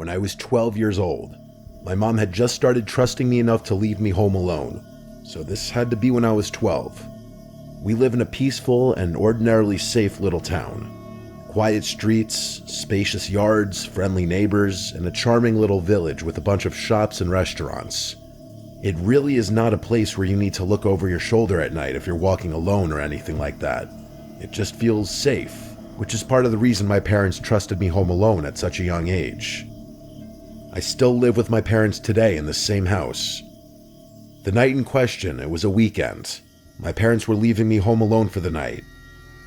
when I was 12 years old. My mom had just started trusting me enough to leave me home alone, so this had to be when I was 12. We live in a peaceful and ordinarily safe little town. Quiet streets, spacious yards, friendly neighbors, and a charming little village with a bunch of shops and restaurants. It really is not a place where you need to look over your shoulder at night if you're walking alone or anything like that. It just feels safe, which is part of the reason my parents trusted me home alone at such a young age. I still live with my parents today in the same house. The night in question, it was a weekend. My parents were leaving me home alone for the night.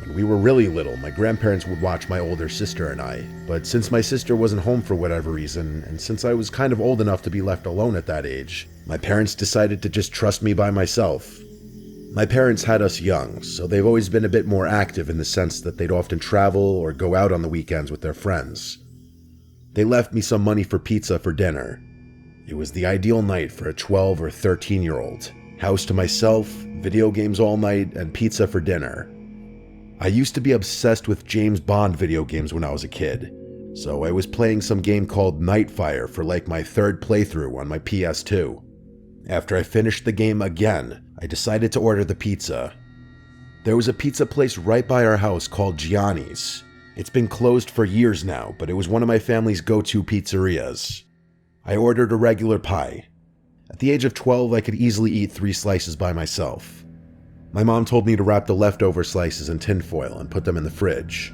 When we were really little, my grandparents would watch my older sister and I, but since my sister wasn't home for whatever reason, and since I was kind of old enough to be left alone at that age, my parents decided to just trust me by myself. My parents had us young, so they've always been a bit more active in the sense that they'd often travel or go out on the weekends with their friends. They left me some money for pizza for dinner. It was the ideal night for a 12 or 13-year-old. House to myself, video games all night, and pizza for dinner. I used to be obsessed with James Bond video games when I was a kid, so I was playing some game called Nightfire for like my third playthrough on my PS2. After I finished the game again, I decided to order the pizza. There was a pizza place right by our house called Gianni's. It's been closed for years now, but it was one of my family's go-to pizzerias. I ordered a regular pie. At the age of 12, I could easily eat 3 slices by myself. My mom told me to wrap the leftover slices in tinfoil and put them in the fridge.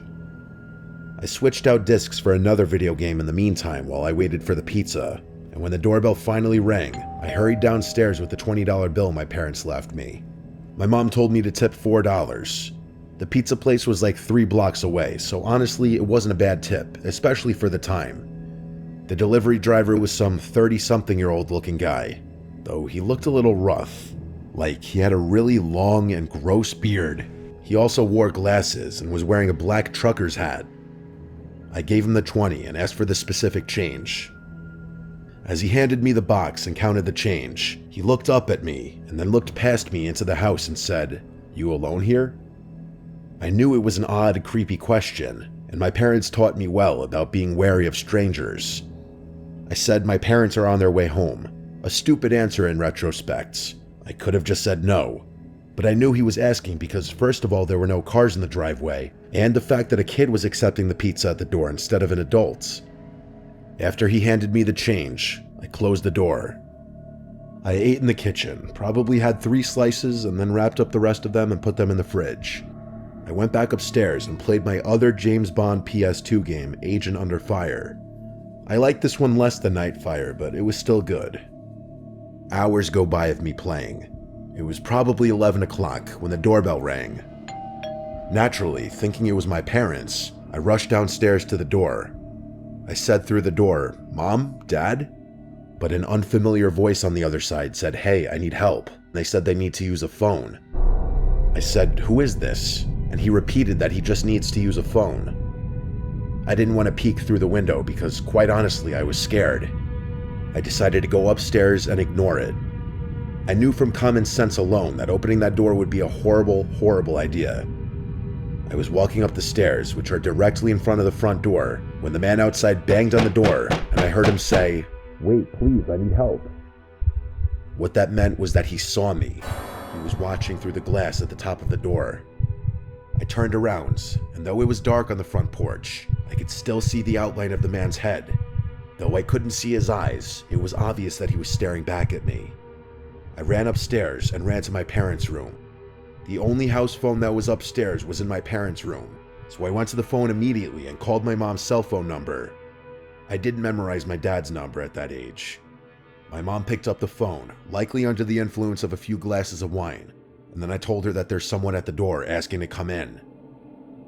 I switched out discs for another video game in the meantime while I waited for the pizza, and when the doorbell finally rang, I hurried downstairs with the $20 bill my parents left me. My mom told me to tip $4. The pizza place was like 3 blocks away, so honestly, it wasn't a bad tip, especially for the time. The delivery driver was some 30-something-year-old looking guy, though he looked a little rough. Like, he had a really long and gross beard. He also wore glasses and was wearing a black trucker's hat. I gave him the 20 and asked for the specific change. As he handed me the box and counted the change, he looked up at me and then looked past me into the house and said, "You alone here?" I knew it was an odd, creepy question, and my parents taught me well about being wary of strangers. I said my parents are on their way home, a stupid answer in retrospect. I could have just said no, but I knew he was asking because first of all there were no cars in the driveway, and the fact that a kid was accepting the pizza at the door instead of an adult. After he handed me the change, I closed the door. I ate in the kitchen, probably had 3 slices and then wrapped up the rest of them and put them in the fridge. I went back upstairs and played my other James Bond PS2 game, Agent Under Fire. I liked this one less than Nightfire, but it was still good. Hours go by of me playing. It was probably 11 o'clock when the doorbell rang. Naturally, thinking it was my parents, I rushed downstairs to the door. I said through the door, "Mom? Dad?" But an unfamiliar voice on the other side said, "Hey, I need help." They said they need to use a phone. I said, "Who is this?" And he repeated that he just needs to use a phone. I didn't want to peek through the window because, quite honestly, I was scared. I decided to go upstairs and ignore it. I knew from common sense alone that opening that door would be a horrible, horrible idea. I was walking up the stairs, which are directly in front of the front door, when the man outside banged on the door, and I heard him say, "Wait, please, I need help." What that meant was that he saw me. He was watching through the glass at the top of the door. I turned around, and though it was dark on the front porch, I could still see the outline of the man's head. Though I couldn't see his eyes, it was obvious that he was staring back at me. I ran upstairs and ran to my parents' room. The only house phone that was upstairs was in my parents' room, so I went to the phone immediately and called my mom's cell phone number. I didn't memorize my dad's number at that age. My mom picked up the phone, likely under the influence of a few glasses of wine, and then I told her that there's someone at the door asking to come in.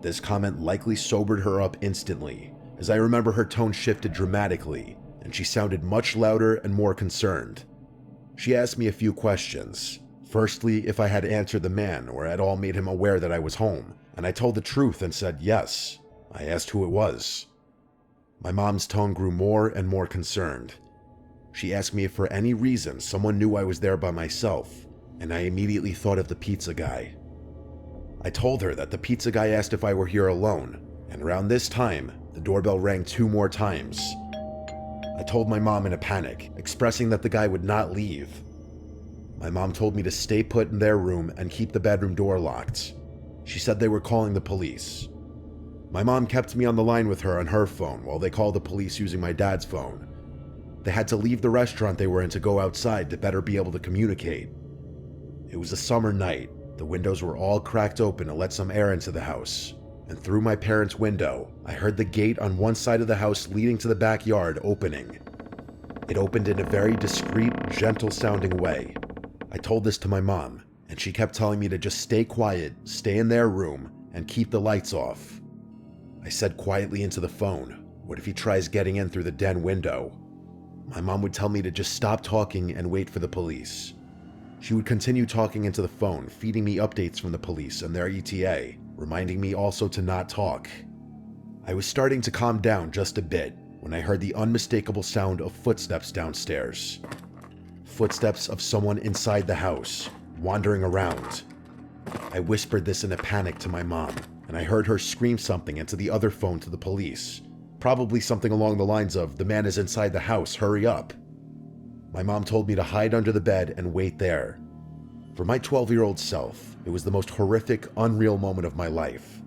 This comment likely sobered her up instantly, as I remember her tone shifted dramatically, and she sounded much louder and more concerned. She asked me a few questions. Firstly, if I had answered the man or at all made him aware that I was home, and I told the truth and said yes. I asked who it was. My mom's tone grew more and more concerned. She asked me if for any reason someone knew I was there by myself, and I immediately thought of the pizza guy. I told her that the pizza guy asked if I were here alone, and around this time, the doorbell rang 2 more times. I told my mom in a panic, expressing that the guy would not leave. My mom told me to stay put in their room and keep the bedroom door locked. She said they were calling the police. My mom kept me on the line with her on her phone while they called the police using my dad's phone. They had to leave the restaurant they were in to go outside to better be able to communicate. It was a summer night. The windows were all cracked open to let some air into the house, and through my parents' window, I heard the gate on one side of the house leading to the backyard opening. It opened in a very discreet, gentle-sounding way. I told this to my mom, and she kept telling me to just stay quiet, stay in their room, and keep the lights off. I said quietly into the phone, "What if he tries getting in through the den window?" My mom would tell me to just stop talking and wait for the police. She would continue talking into the phone, feeding me updates from the police and their ETA, reminding me also to not talk. I was starting to calm down just a bit when I heard the unmistakable sound of footsteps downstairs. Footsteps of someone inside the house, wandering around. I whispered this in a panic to my mom, and I heard her scream something into the other phone to the police. Probably something along the lines of, "The man is inside the house, hurry up." My mom told me to hide under the bed and wait there. For my 12-year-old self, it was the most horrific, unreal moment of my life.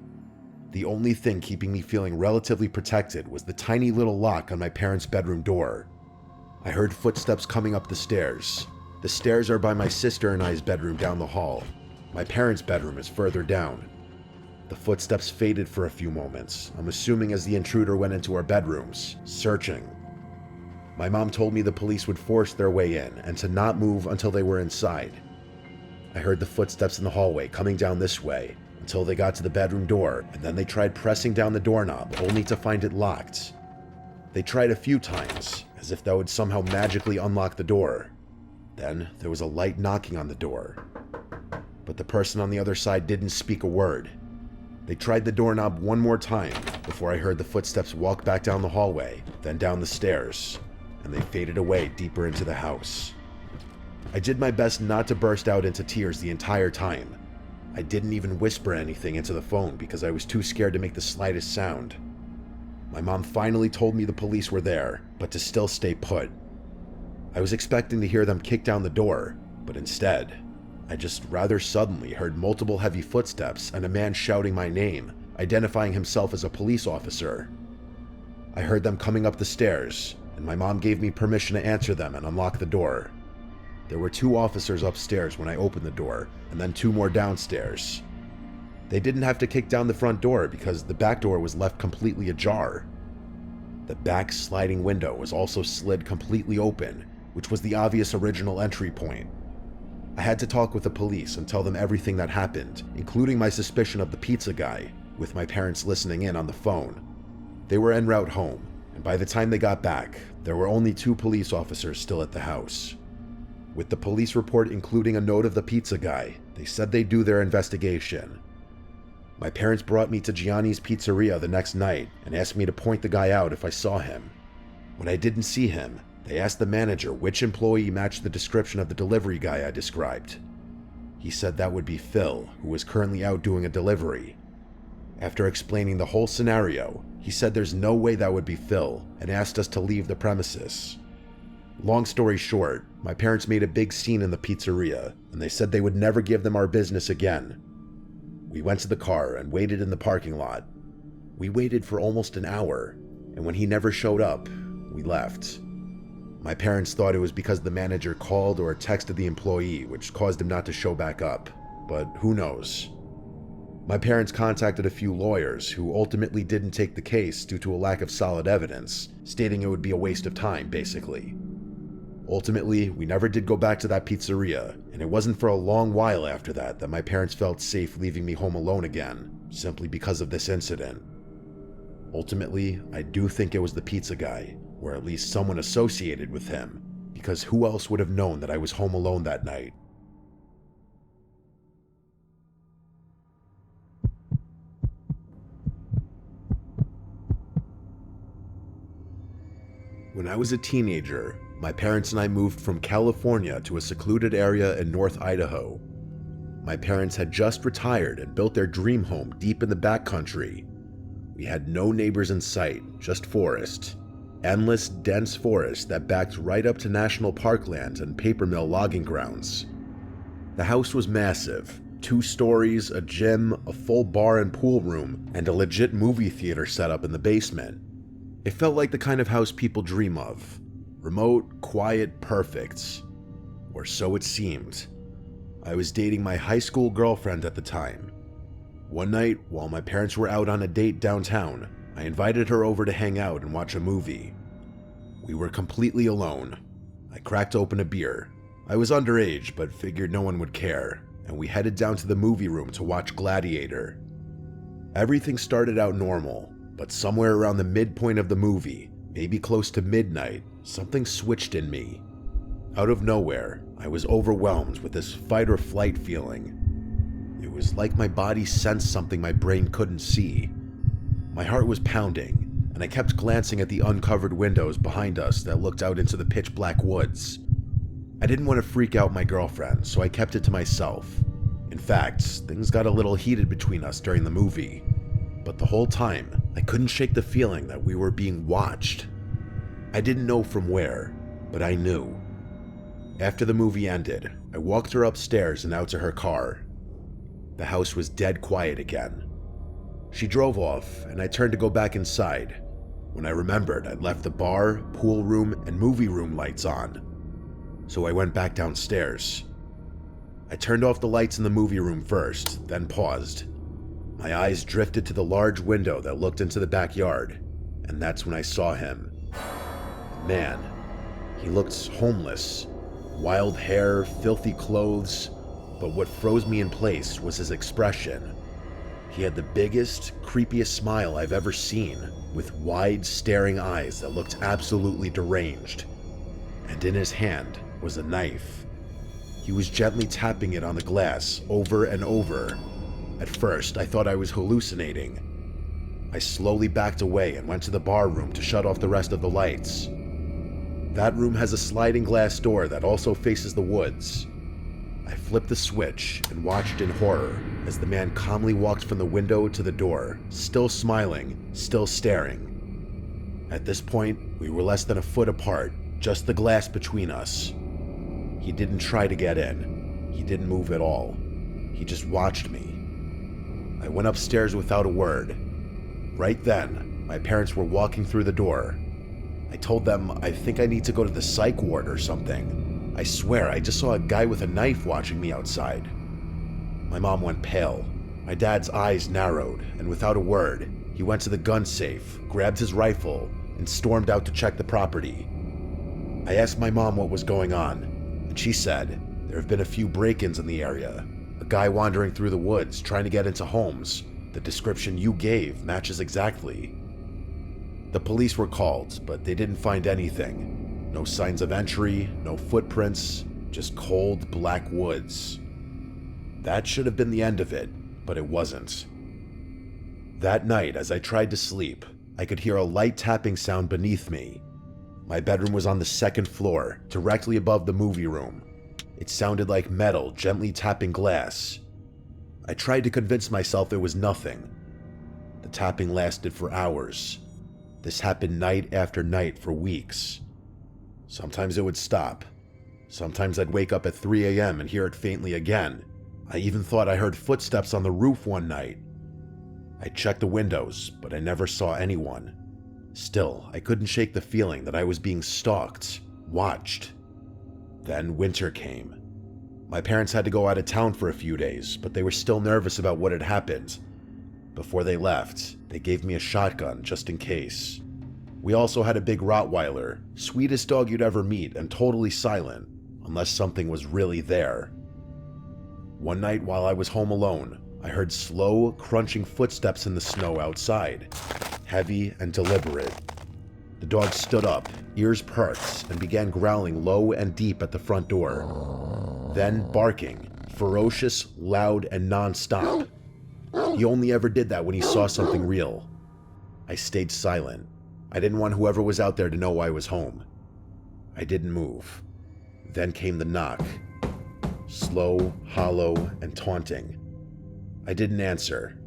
The only thing keeping me feeling relatively protected was the tiny little lock on my parents' bedroom door. I heard footsteps coming up the stairs. The stairs are by my sister and I's bedroom down the hall. My parents' bedroom is further down. The footsteps faded for a few moments, I'm assuming as the intruder went into our bedrooms, searching. My mom told me the police would force their way in and to not move until they were inside. I heard the footsteps in the hallway coming down this way until they got to the bedroom door, and then they tried pressing down the doorknob only to find it locked. They tried a few times, as if that would somehow magically unlock the door. Then there was a light knocking on the door. But the person on the other side didn't speak a word. They tried the doorknob one more time before I heard the footsteps walk back down the hallway, then down the stairs, and they faded away deeper into the house. I did my best not to burst out into tears the entire time. I didn't even whisper anything into the phone because I was too scared to make the slightest sound. My mom finally told me the police were there, but to still stay put. I was expecting to hear them kick down the door, but instead, I just rather suddenly heard multiple heavy footsteps and a man shouting my name, identifying himself as a police officer. I heard them coming up the stairs, and my mom gave me permission to answer them and unlock the door. There were 2 officers upstairs when I opened the door, and then 2 more downstairs. They didn't have to kick down the front door because the back door was left completely ajar. The back sliding window was also slid completely open, which was the obvious original entry point. I had to talk with the police and tell them everything that happened, including my suspicion of the pizza guy, with my parents listening in on the phone. They were en route home, and by the time they got back, there were only 2 police officers still at the house. With the police report including a note of the pizza guy, they said they'd do their investigation. My parents brought me to Gianni's Pizzeria the next night and asked me to point the guy out if I saw him. When I didn't see him, they asked the manager which employee matched the description of the delivery guy I described. He said that would be Phil, who was currently out doing a delivery. After explaining the whole scenario, he said there's no way that would be Phil and asked us to leave the premises. Long story short, my parents made a big scene in the pizzeria, and they said they would never give them our business again. We went to the car and waited in the parking lot. We waited for almost an hour, and when he never showed up, we left. My parents thought it was because the manager called or texted the employee, which caused him not to show back up, but who knows. My parents contacted a few lawyers who ultimately didn't take the case due to a lack of solid evidence, stating it would be a waste of time, basically. Ultimately, we never did go back to that pizzeria, and it wasn't for a long while after that that my parents felt safe leaving me home alone again, simply because of this incident. Ultimately, I do think it was the pizza guy, or at least someone associated with him, because who else would have known that I was home alone that night? When I was a teenager, my parents and I moved from California to a secluded area in North Idaho. My parents had just retired and built their dream home deep in the backcountry. We had no neighbors in sight, just forest. endless, dense forest that backed right up to national parkland and paper mill logging grounds. The house was massive, 2 stories, a gym, a full bar and pool room, and a legit movie theater set up in the basement. It felt like the kind of house people dream of. Remote, quiet, perfect. Or so it seemed. I was dating my high school girlfriend at the time. One night, while my parents were out on a date downtown, I invited her over to hang out and watch a movie. We were completely alone. I cracked open a beer. I was underage, but figured no one would care, and we headed down to the movie room to watch Gladiator. Everything started out normal, but somewhere around the midpoint of the movie, maybe close to midnight, something switched in me. Out of nowhere, I was overwhelmed with this fight or flight feeling. It was like my body sensed something my brain couldn't see. My heart was pounding, and I kept glancing at the uncovered windows behind us that looked out into the pitch black woods. I didn't want to freak out my girlfriend, so I kept it to myself. In fact, things got a little heated between us during the movie. But the whole time, I couldn't shake the feeling that we were being watched. I didn't know from where, but I knew. After the movie ended, I walked her upstairs and out to her car. The house was dead quiet again. She drove off, and I turned to go back inside, when I remembered I'd left the bar, pool room, and movie room lights on. So I went back downstairs. I turned off the lights in the movie room first, then paused. My eyes drifted to the large window that looked into the backyard, and that's when I saw him. Man, he looked homeless. Wild hair, filthy clothes, but what froze me in place was his expression. He had the biggest, creepiest smile I've ever seen, with wide, staring eyes that looked absolutely deranged. And in his hand was a knife. He was gently tapping it on the glass over and over. At first, I thought I was hallucinating. I slowly backed away and went to the bar room to shut off the rest of the lights. That room has a sliding glass door that also faces the woods. I flipped the switch and watched in horror as the man calmly walked from the window to the door, still smiling, still staring. At this point, we were less than a foot apart, just the glass between us. He didn't try to get in. He didn't move at all. He just watched me. I went upstairs without a word. Right then, my parents were walking through the door. I told them I think I need to go to the psych ward or something. I swear I just saw a guy with a knife watching me outside. My mom went pale. My dad's eyes narrowed, and without a word, he went to the gun safe, grabbed his rifle, and stormed out to check the property. I asked my mom what was going on, and she said there have been a few break-ins in the area. A guy wandering through the woods trying to get into homes. The description you gave matches exactly. The police were called, but they didn't find anything. No signs of entry, no footprints, just cold black woods. That should have been the end of it, but it wasn't. That night, as I tried to sleep, I could hear a light tapping sound beneath me. My bedroom was on the 2nd floor, directly above the movie room. It sounded like metal gently tapping glass. I tried to convince myself it was nothing. The tapping lasted for hours. This happened night after night for weeks. Sometimes it would stop. Sometimes I'd wake up at 3 a.m. and hear it faintly again. I even thought I heard footsteps on the roof one night. I checked the windows, but I never saw anyone. Still, I couldn't shake the feeling that I was being stalked, watched. Then winter came. My parents had to go out of town for a few days, but they were still nervous about what had happened. Before they left, they gave me a shotgun just in case. We also had a big Rottweiler, sweetest dog you'd ever meet and totally silent, unless something was really there. One night while I was home alone, I heard slow, crunching footsteps in the snow outside, heavy and deliberate. The dog stood up, ears perked, and began growling low and deep at the front door. Then barking, ferocious, loud, and non-stop. He only ever did that when he saw something real. I stayed silent. I didn't want whoever was out there to know I was home. I didn't move. Then came the knock. Slow, hollow, and taunting. I didn't answer.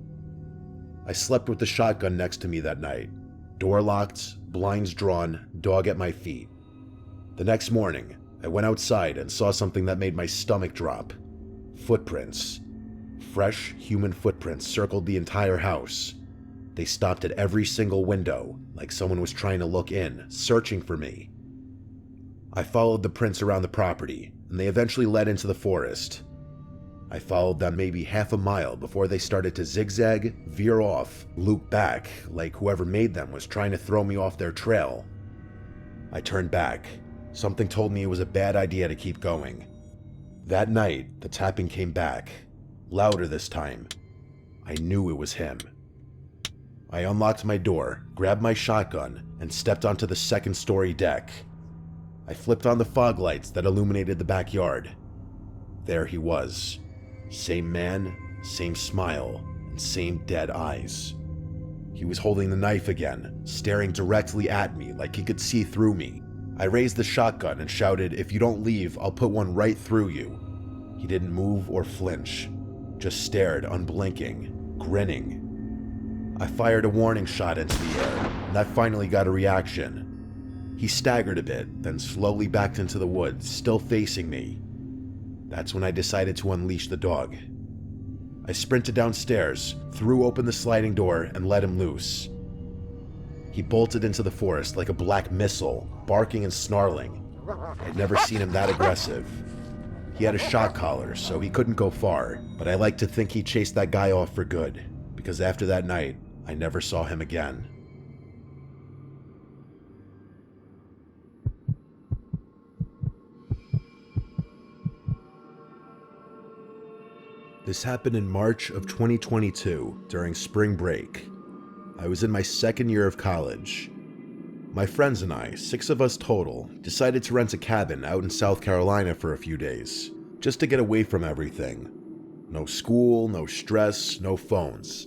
I slept with the shotgun next to me that night. Door locked, blinds drawn, dog at my feet. The next morning, I went outside and saw something that made my stomach drop. Footprints. Fresh human footprints circled the entire house. They stopped at every single window, like someone was trying to look in, searching for me. I followed the prints around the property, and they eventually led into the forest. I followed them maybe half a mile before they started to zigzag, veer off, loop back, like whoever made them was trying to throw me off their trail. I turned back. Something told me it was a bad idea to keep going. That night, the tapping came back, louder this time. I knew it was him. I unlocked my door, grabbed my shotgun, and stepped onto the second-story deck. I flipped on the fog lights that illuminated the backyard. There he was. Same man, same smile, and same dead eyes. He was holding the knife again, staring directly at me like he could see through me. I raised the shotgun and shouted, "If you don't leave, I'll put one right through you." He didn't move or flinch, just stared unblinking, grinning. I fired a warning shot into the air, and that finally got a reaction. He staggered a bit, then slowly backed into the woods, still facing me. That's when I decided to unleash the dog. I sprinted downstairs, threw open the sliding door, and let him loose. He bolted into the forest like a black missile, barking and snarling. I'd never seen him that aggressive. He had a shock collar, so he couldn't go far, but I like to think he chased that guy off for good, because after that night, I never saw him again. This happened in March of 2022 during spring break. I was in my second year of college. My friends and I, 6 of us total, decided to rent a cabin out in South Carolina for a few days, just to get away from everything. No school, no stress, no phones.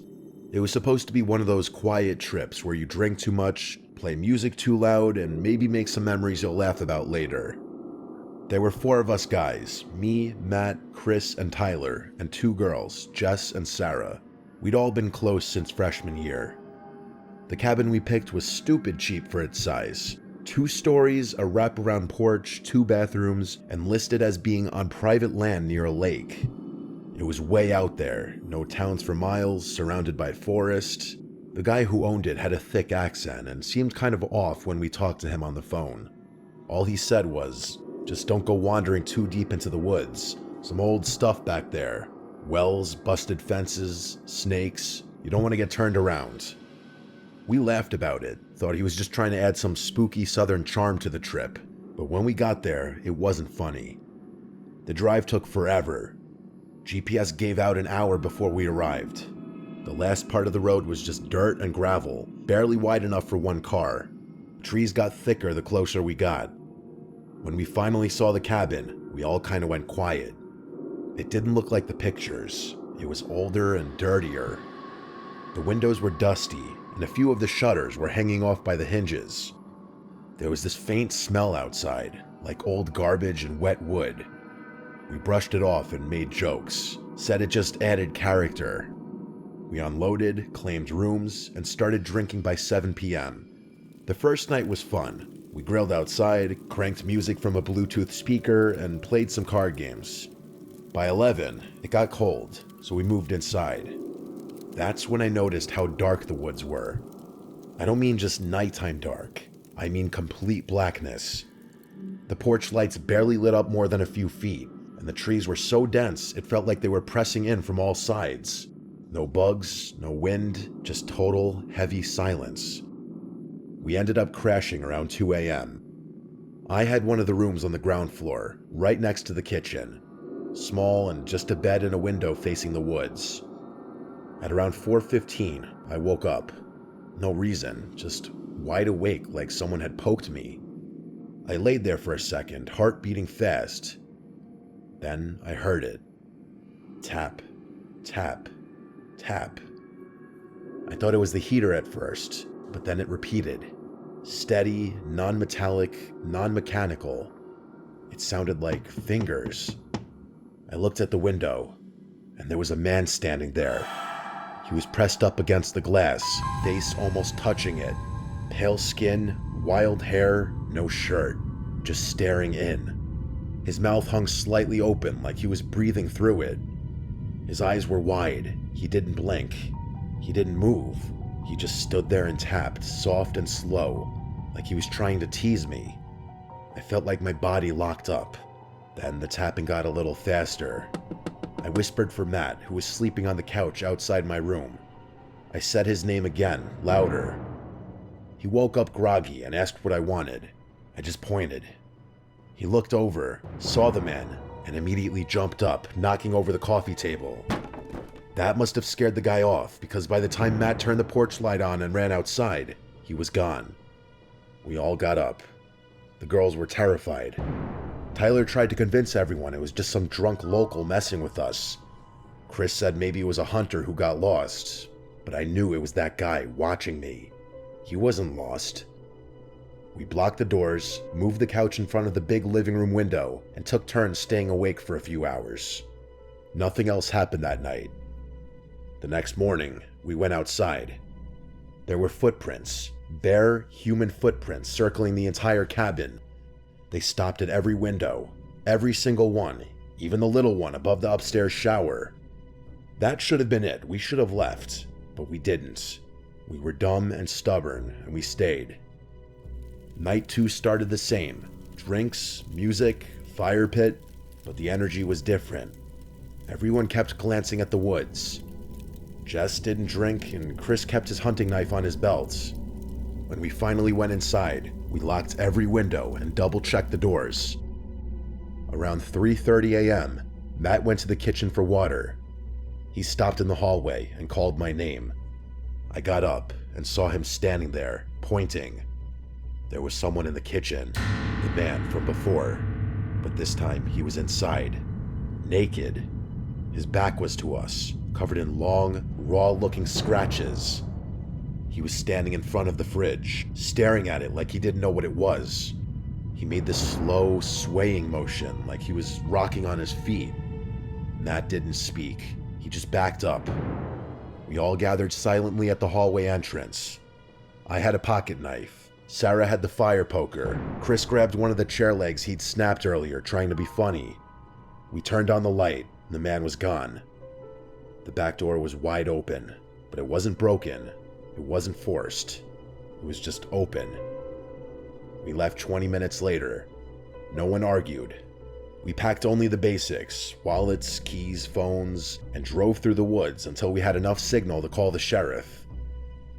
It was supposed to be one of those quiet trips where you drink too much, play music too loud, and maybe make some memories you'll laugh about later. There were 4 of us guys, me, Matt, Chris, and Tyler, and 2 girls, Jess and Sarah. We'd all been close since freshman year. The cabin we picked was stupid cheap for its size. 2 stories, a wraparound porch, 2 bathrooms, and listed as being on private land near a lake. It was way out there, no towns for miles, surrounded by forest. The guy who owned it had a thick accent and seemed kind of off when we talked to him on the phone. All he said was, "Just don't go wandering too deep into the woods. Some old stuff back there. Wells, busted fences, snakes. You don't want to get turned around." We laughed about it, thought he was just trying to add some spooky southern charm to the trip, but when we got there, it wasn't funny. The drive took forever. GPS gave out an hour before we arrived. The last part of the road was just dirt and gravel, barely wide enough for 1 car. Trees got thicker the closer we got. When we finally saw the cabin, we all kind of went quiet. It didn't look like the pictures. It was older and dirtier. The windows were dusty, and a few of the shutters were hanging off by the hinges. There was this faint smell outside, like old garbage and wet wood. We brushed it off and made jokes, said it just added character. We unloaded, claimed rooms, and started drinking by 7 p.m. The first night was fun. We grilled outside, cranked music from a Bluetooth speaker, and played some card games. By 11, it got cold, so we moved inside. That's when I noticed how dark the woods were. I don't mean just nighttime dark. I mean complete blackness. The porch lights barely lit up more than a few feet, and the trees were so dense it felt like they were pressing in from all sides. No bugs, no wind, just total, heavy silence. We ended up crashing around 2 a.m. I had one of the rooms on the ground floor, right next to the kitchen. Small and just a bed and a window facing the woods. At around 4:15, I woke up. No reason, just wide awake like someone had poked me. I laid there for a second, heart beating fast. Then I heard it. Tap, tap, tap. I thought it was the heater at first, but then it repeated. Steady, non-metallic, non-mechanical. It sounded like fingers. I looked at the window, and there was a man standing there. He was pressed up against the glass, face almost touching it. Pale skin, wild hair, no shirt, just staring in. His mouth hung slightly open like he was breathing through it. His eyes were wide. He didn't blink. He didn't move. He just stood there and tapped, soft and slow, like he was trying to tease me. I felt like my body locked up. Then the tapping got a little faster. I whispered for Matt, who was sleeping on the couch outside my room. I said his name again, louder. He woke up groggy and asked what I wanted. I just pointed. He looked over, saw the man, and immediately jumped up, knocking over the coffee table. That must have scared the guy off, because by the time Matt turned the porch light on and ran outside, he was gone. We all got up. The girls were terrified. Tyler tried to convince everyone it was just some drunk local messing with us. Chris said maybe it was a hunter who got lost, but I knew it was that guy watching me. He wasn't lost. We blocked the doors, moved the couch in front of the big living room window, and took turns staying awake for a few hours. Nothing else happened that night. The next morning, we went outside. There were footprints, bare human footprints circling the entire cabin. They stopped at every window, every single one, even the little one above the upstairs shower. That should have been it. We should have left, but we didn't. We were dumb and stubborn, and we stayed. Night 2 started the same. Drinks, music, fire pit, but the energy was different. Everyone kept glancing at the woods. Jess didn't drink, and Chris kept his hunting knife on his belt. When we finally went inside, we locked every window and double-checked the doors. Around 3:30 a.m., Matt went to the kitchen for water. He stopped in the hallway and called my name. I got up and saw him standing there, pointing. There was someone in the kitchen, the man from before, but this time he was inside, naked. His back was to us, covered in long, raw-looking scratches. He was standing in front of the fridge, staring at it like he didn't know what it was. He made this slow, swaying motion like he was rocking on his feet. Matt didn't speak. He just backed up. We all gathered silently at the hallway entrance. I had a pocket knife. Sarah had the fire poker. Chris grabbed one of the chair legs he'd snapped earlier, trying to be funny. We turned on the light, and the man was gone. The back door was wide open, but it wasn't broken. It wasn't forced. It was just open. We left 20 minutes later. No one argued. We packed only the basics, wallets, keys, phones, and drove through the woods until we had enough signal to call the sheriff.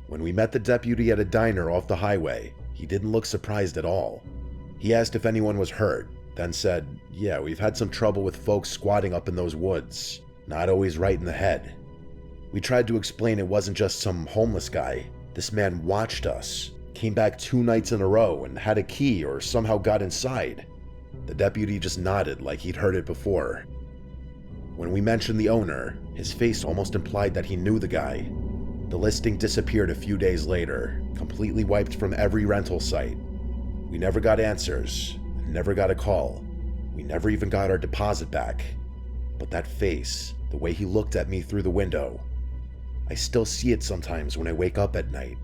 When we met the deputy at a diner off the highway, he didn't look surprised at all. He asked if anyone was hurt, then said, "Yeah, we've had some trouble with folks squatting up in those woods. Not always right in the head." We tried to explain it wasn't just some homeless guy. This man watched us, came back 2 nights in a row, and had a key or somehow got inside. The deputy just nodded like he'd heard it before. When we mentioned the owner, his face almost implied that he knew the guy. The listing disappeared a few days later, completely wiped from every rental site. We never got answers, never got a call. We never even got our deposit back. But that face, the way he looked at me through the window, I still see it sometimes when I wake up at night.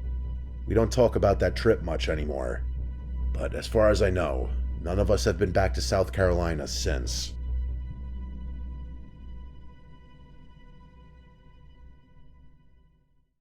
We don't talk about that trip much anymore, but as far as I know, none of us have been back to South Carolina since.